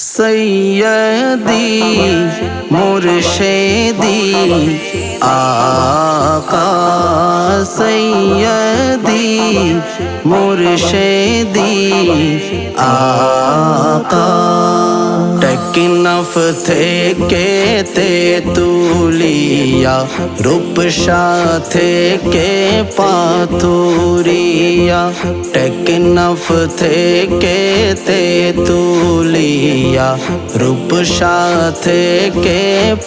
सैयदी मुर्शिदी आका सैयदी मुर्शिदी आका टेकनफ থেকে তেতুলিয়া রূপসা থেকে পাথুরিয়া টেকনফ থেকে তেতুলিয়া রূপসা থেকে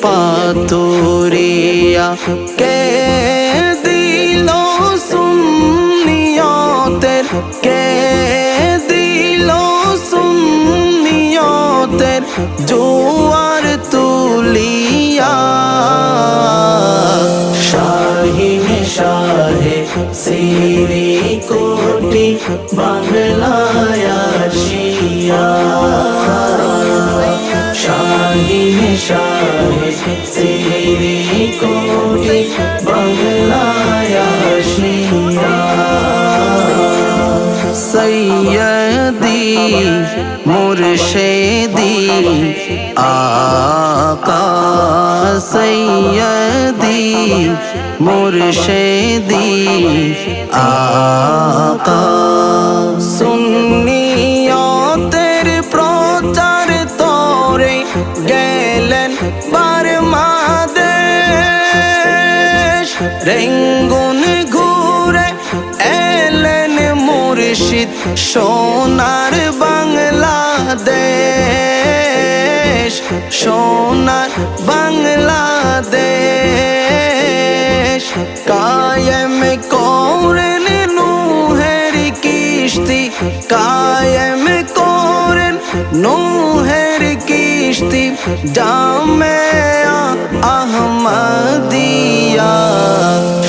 পাথুরিয়া কে দিল সুন্নিয়তের কে দিল সুন্নিয়তের জোয়ার তুলিয়া শাহিন শাহে সিরি কোটি বাংলায় আসিয়া শাহিন শাহে সিরি কোটি বাংলায় আসিয়া सैयदी मुर्शिदी आका सैयदी मुर्शिदी आका सुन्नियतेर प्रचार तोरे गेलेन बारमादेश रेंगुन घुरे एलेन मुर्शिद সোনার বাংলাদেশ সোনার বাংলাদেশ কায়েম করেন নূহের কিস্তি কায়েম করেন নূহের কিস্তি জামিয়া আহমদিয়া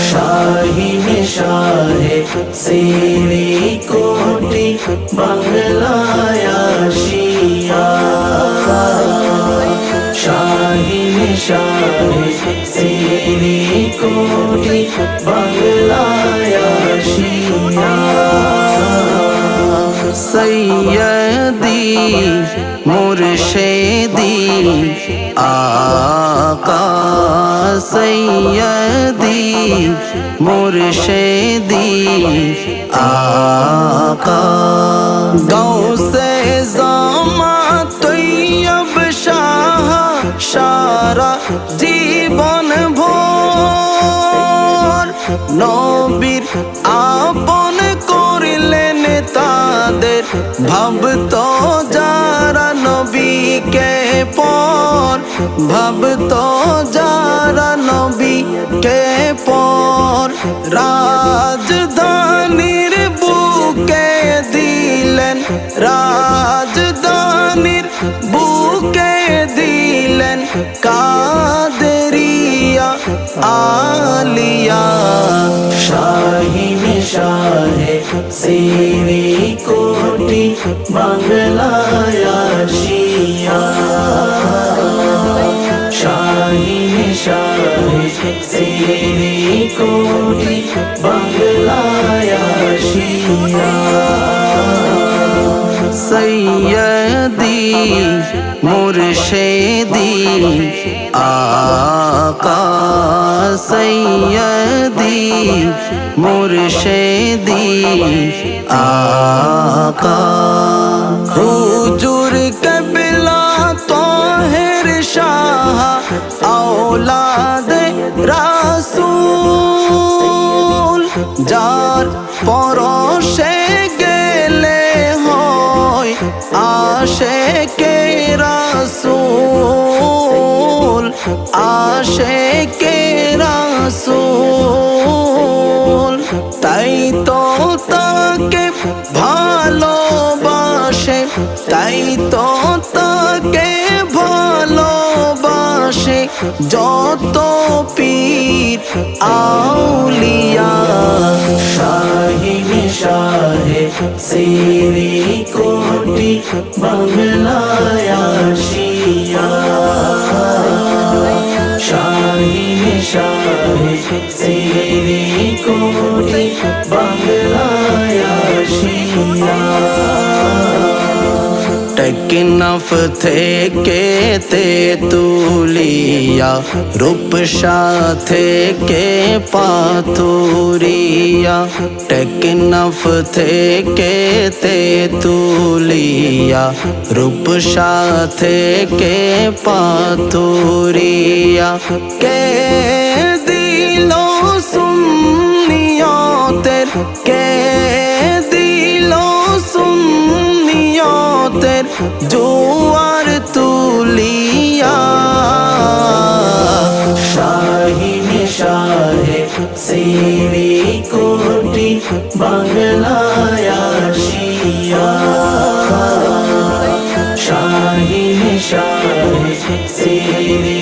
শাহিন শাহে সিরি কোটি বাংলায় আসিয়া শাহিন শাহে সিরি কোটি বাংলায় আসিয়া সৈয়দি মুর্শিদি আকা সৈয়দি মুর্শিদি আকা গৌসে জামা তৈয়ব শাহ সারা জীবন ভোর নবীর আপন করিলেন তাদের ভাবতো যারা নবীকে পর ভাবতো যারা নবীকে পর রাজধানীর বুকে দিলেন রাজধানীর বুকে দিলেন কাদেরিয়া আলিয়া শাহিন শাহে সিরি কোটি বাংলায় আসিয়া শাহিন শাহে সিরি কোটি বাংলায় আসিয়া সৈয়দি মুর্শিদি আকা সৈয়দি মুর্শিদি আকা হুজুর কিবলা তাহের শাহ আওলাদে রাসূল যার পরশে গেলে হয় আশিকে রাসূল আশিকে রাসূল তাই তো তাকে ভালোবাসে তাই তো তাকে ভালোবাসে যত পীর আউলিয়া শাহিন শাহে সিরি কোটি বাংলায় আসিয়া শাহিন শাহে সিরি কোটি বাংলায় আসিয়া টেকনাফ থেকে তেতুলিয়া, রূপসা থেকে পাথুরিয়া, টেকনাফ থেকে তেতুলিয়া, রূপসা থেকে পাথুরিয়া, কে দিল সুন্নিয়তের, কে দিল সুন্নিয়তের জোয়ার তুলিয়া, শাহিন শাহে সিরি কোটি বাংলায় আসিয়া, শাহিন শাহে সিরি